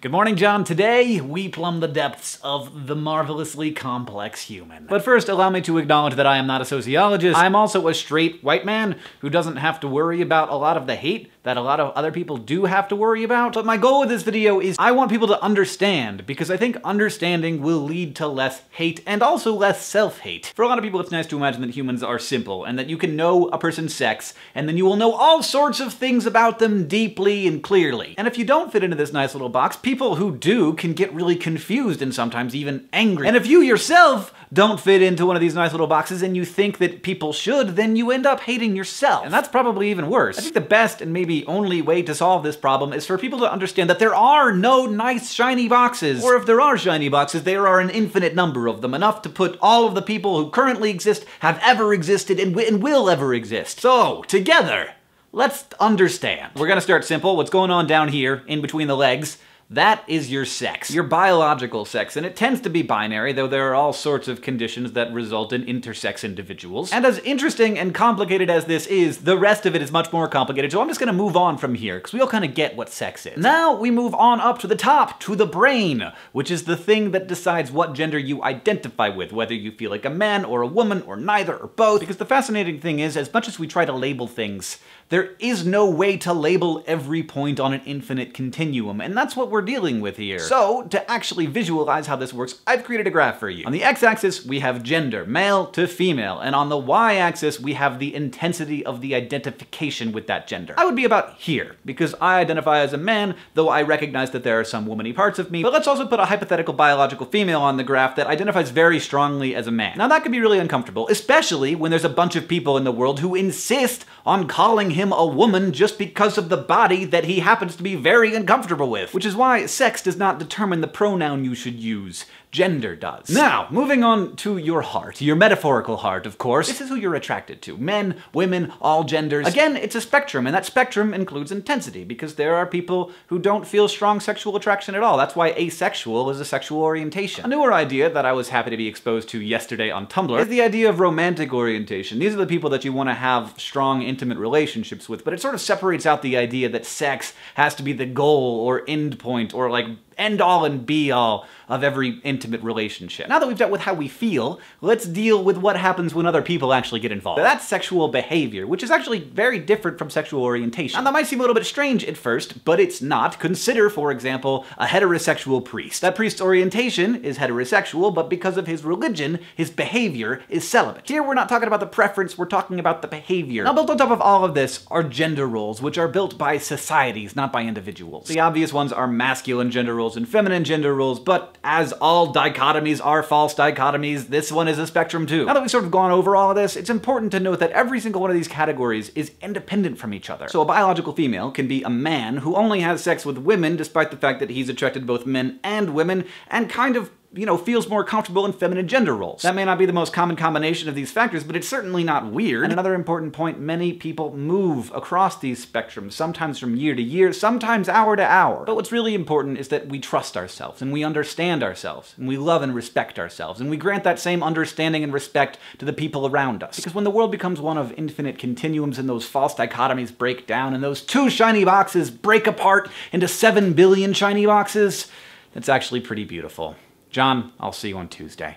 Good morning, John. Today, we plumb the depths of the marvelously complex human. But first, allow me to acknowledge that I am not a sociologist. I'm also a straight white man who doesn't have to worry about a lot of the hate that a lot of other people do have to worry about. But my goal with this video is I want people to understand, because I think understanding will lead to less hate and also less self-hate. For a lot of people, it's nice to imagine that humans are simple and that you can know a person's sex and then you will know all sorts of things about them deeply and clearly. And if you don't fit into this nice little box, people who do can get really confused and sometimes even angry. And if you yourself don't fit into one of these nice little boxes and you think that people should, then you end up hating yourself. And that's probably even worse. I think the best and maybe only way to solve this problem is for people to understand that there are no nice shiny boxes. Or if there are shiny boxes, there are an infinite number of them, enough to put all of the people who currently exist, have ever existed, and will ever exist. So, together, let's understand. We're gonna start simple. What's going on down here, in between the legs? That is your sex, your biological sex, and it tends to be binary, though there are all sorts of conditions that result in intersex individuals. And as interesting and complicated as this is, the rest of it is much more complicated, so I'm just gonna move on from here, because we all kind of get what sex is. Now we move on up to the top, to the brain, which is the thing that decides what gender you identify with, whether you feel like a man or a woman or neither or both, because the fascinating thing is, as much as we try to label things, there is no way to label every point on an infinite continuum, and that's what we're dealing with here. So, to actually visualize how this works, I've created a graph for you. On the x-axis, we have gender, male to female, and on the y-axis, we have the intensity of the identification with that gender. I would be about here, because I identify as a man, though I recognize that there are some womany parts of me, but let's also put a hypothetical biological female on the graph that identifies very strongly as a man. Now that can be really uncomfortable, especially when there's a bunch of people in the world who insist on calling him a woman just because of the body that he happens to be very uncomfortable with. Which is why sex does not determine the pronoun you should use. Gender does. Now, moving on to your heart. Your metaphorical heart, of course. This is who you're attracted to. Men, women, all genders. Again, it's a spectrum, and that spectrum includes intensity, because there are people who don't feel strong sexual attraction at all. That's why asexual is a sexual orientation. A newer idea that I was happy to be exposed to yesterday on Tumblr is the idea of romantic orientation. These are the people that you want to have strong, intimate relationships with, but it sort of separates out the idea that sex has to be the goal or end point or like end all and be all of every intimate relationship. Now that we've dealt with how we feel, let's deal with what happens when other people actually get involved. That's sexual behavior, which is actually very different from sexual orientation. Now that might seem a little bit strange at first, but it's not. Consider, for example, a heterosexual priest. That priest's orientation is heterosexual, but because of his religion, his behavior is celibate. Here we're not talking about the preference, we're talking about the behavior. Now built on top of all of this are gender roles, which are built by societies, not by individuals. The obvious ones are masculine gender roles and feminine gender roles, but as all dichotomies are false dichotomies, this one is a spectrum too. Now that we've sort of gone over all of this, it's important to note that every single one of these categories is independent from each other. So a biological female can be a man who only has sex with women despite the fact that he's attracted to both men and women and kind of, you know, feels more comfortable in feminine gender roles. That may not be the most common combination of these factors, but it's certainly not weird. And another important point, many people move across these spectrums, sometimes from year to year, sometimes hour to hour. But what's really important is that we trust ourselves, and we understand ourselves, and we love and respect ourselves, and we grant that same understanding and respect to the people around us. Because when the world becomes one of infinite continuums and those false dichotomies break down, and those two shiny boxes break apart into 7 billion shiny boxes, it's actually pretty beautiful. John, I'll see you on Tuesday.